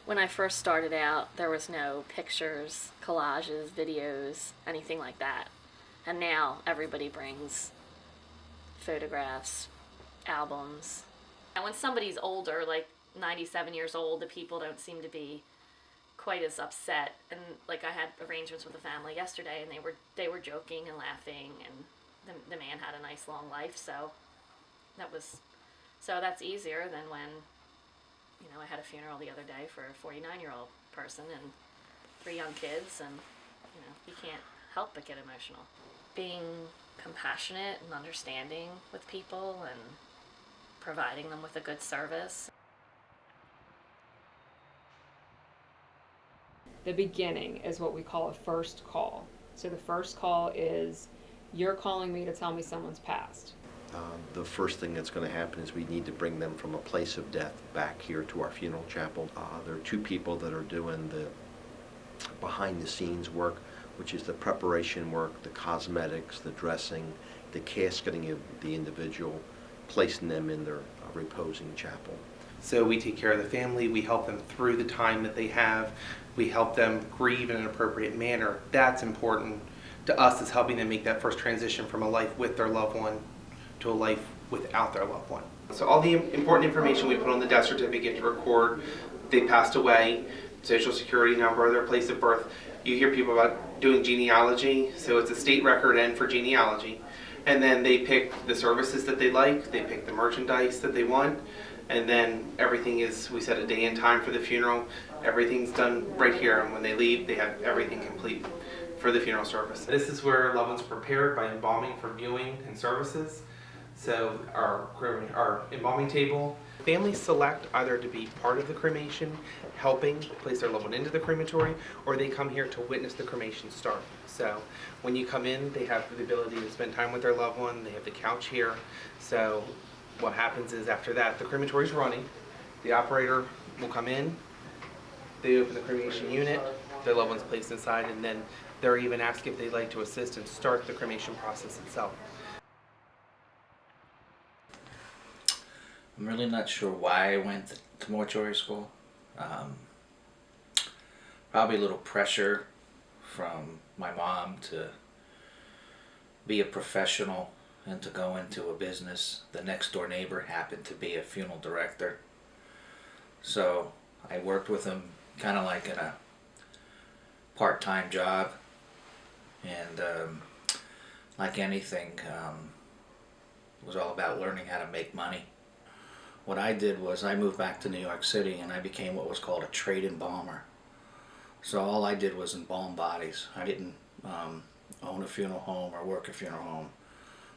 When I first started out, there was no pictures, collages, videos, anything like that. And now everybody brings photographs, albums. And when somebody's older, like 97 years old, the people don't seem to be quite as upset. And like I had arrangements with the family yesterday, and they were joking and laughing, and the man had a nice long life. That was so that's easier than when I had a funeral the other day for a 49-year-old person and 3 young kids, and you can't help but get emotional. Being compassionate and understanding with people and providing them with a good service. The beginning is what we call a first call. So the first call is, you're calling me to tell me someone's passed. The first thing that's going to happen is we need to bring them from a place of death back here to our funeral chapel. There are 2 people that are doing the behind-the-scenes work, which is the preparation work, the cosmetics, the dressing, the casketing of the individual, placing them in their reposing chapel. So we take care of the family, we help them through the time that they have, we help them grieve in an appropriate manner. That's important to us, is helping them make that first transition from a life with their loved one to a life without their loved one. So all the important information we put on the death certificate to record they passed away, social security number, their place of birth. You hear people about doing genealogy, so it's a state record and for genealogy. And then they pick the services that they like, they pick the merchandise that they want, and then everything is, we set a day and time for the funeral. Everything's done right here, and when they leave, they have everything complete for the funeral service. This is where loved ones are prepared by embalming for viewing and services. So our embalming table, families select either to be part of the cremation, helping place their loved one into the crematory, or they come here to witness the cremation start. So when you come in, they have the ability to spend time with their loved one. They have the couch here. So what happens is, after that, the crematory is running. The operator will come in, they open the cremation unit, their loved one's placed inside, and then they're even asked if they'd like to assist and start the cremation process itself. I'm really not sure why I went to mortuary school. Probably a little pressure from my mom to be a professional and to go into a business. The next door neighbor happened to be a funeral director. So I worked with him kind of like in a part-time job. And like anything, it was all about learning how to make money. What I did was I moved back to New York City and I became what was called a trade embalmer. So all I did was embalm bodies. I didn't own a funeral home or work a funeral home.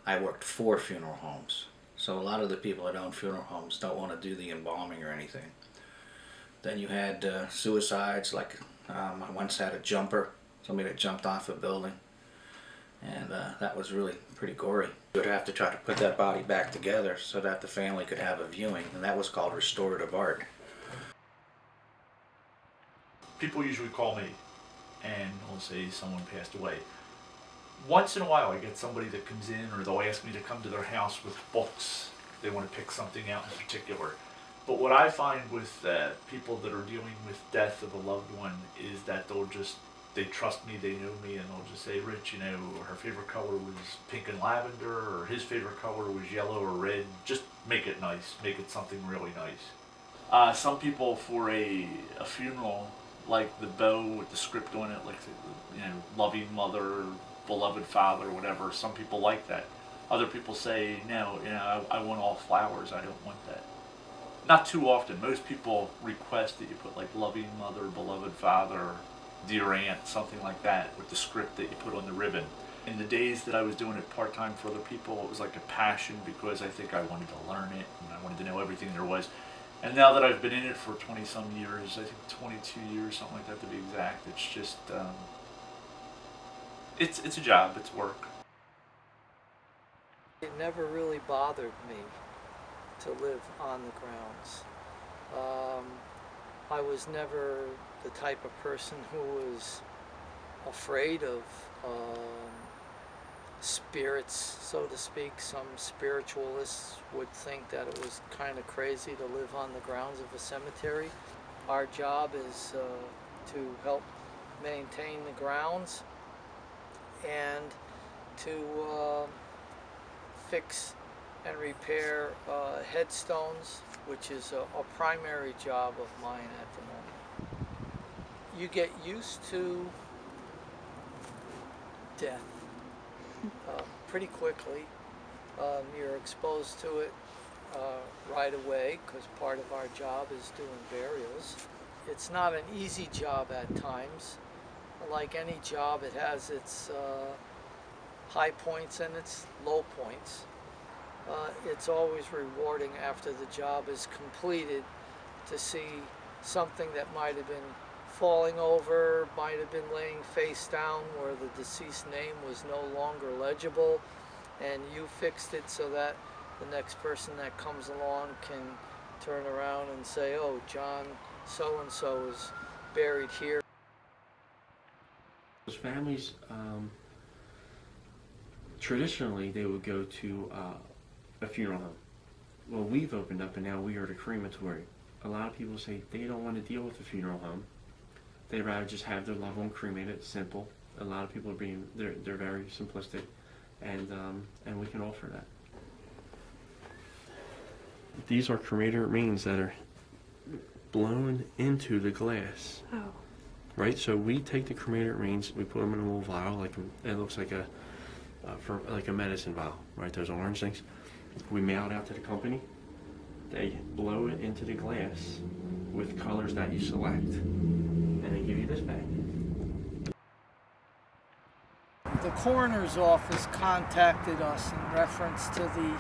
I worked for funeral homes. So a lot of the people that own funeral homes don't want to do the embalming or anything. Then you had suicides, like I once had a jumper, somebody that jumped off a building. And that was really pretty gory. You would have to try to put that body back together so that the family could have a viewing, and that was called restorative art. People usually call me and will say someone passed away. Once in a while I get somebody that comes in, or they'll ask me to come to their house with books. They want to pick something out in particular. But what I find with people that are dealing with death of a loved one is that they trust me, they know me, and they'll just say, Rich, her favorite color was pink and lavender, or his favorite color was yellow or red. Just make it nice, make it something really nice. Some people, for a funeral, like the bow with the script on it, like, loving mother, beloved father, whatever, some people like that. Other people say, no, I want all flowers, I don't want that. Not too often. Most people request that you put like loving mother, beloved father, dear aunt, something like that, with the script that you put on the ribbon. In the days that I was doing it part-time for other people, it was like a passion, because I think I wanted to learn it and I wanted to know everything there was. And now that I've been in it for 20-some years, I think 22 years, something like that to be exact, it's just, it's a job, it's work. It never really bothered me to live on the grounds. I was never the type of person who was afraid of spirits, so to speak. Some spiritualists would think that it was kind of crazy to live on the grounds of a cemetery. Our job is to help maintain the grounds and to fix and repair headstones, which is a primary job of mine at the moment. You get used to death pretty quickly. You're exposed to it right away because part of our job is doing burials. It's not an easy job at times. Like any job, it has its high points and its low points. It's always rewarding after the job is completed to see something that might have been falling over, might have been laying face down where the deceased name was no longer legible, and you fixed it so that the next person that comes along can turn around and say, oh, John so-and-so is buried here. Those families, traditionally they would go to a funeral home. Well, we've opened up and now we are the crematory. A lot of people say they don't want to deal with a funeral home. They'd rather just have their loved one cremated, simple. A lot of people are they're very simplistic, and we can offer that. These are cremated remains that are blown into the glass. Oh. Right, so we take the cremated remains, we put them in a little vial, it looks like a medicine vial, right? Those orange things. We mail it out to the company. They blow it into the glass with colors that you select, and they give you this bag. The coroner's office contacted us in reference to the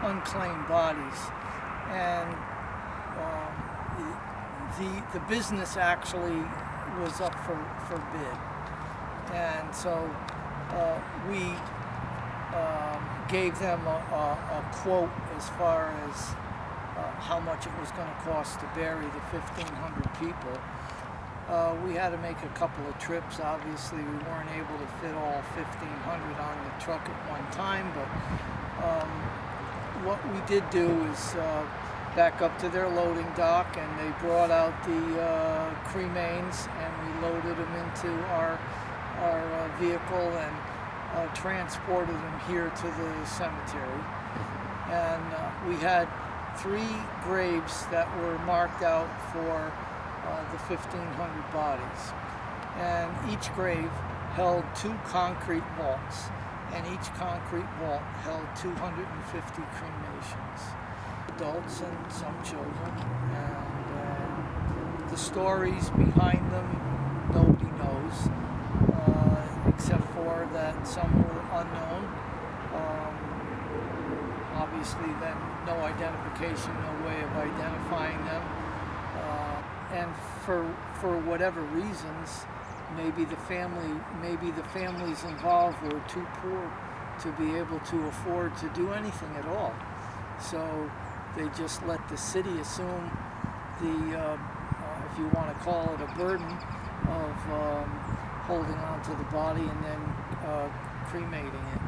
unclaimed bodies, and the business actually was up for bid, and so we gave them a quote as far as how much it was going to cost to bury the 1,500 people. We had to make a couple of trips. Obviously, we weren't able to fit all 1,500 on the truck at one time, but what we did do is back up to their loading dock, and they brought out the cremains, and we loaded them into our vehicle and transported them here to the cemetery. And we had 3 graves that were marked out for the 1,500 bodies. And each grave held 2 concrete vaults, and each concrete vault held 250 cremations. Adults and some children, and the stories behind them nobody knows, except for that some were unknown. Obviously then no identification, no way of identifying them, and for whatever reasons, maybe the families involved were too poor to be able to afford to do anything at all. So they just let the city assume the, if you want to call it, a burden of holding on to the body and then cremating it.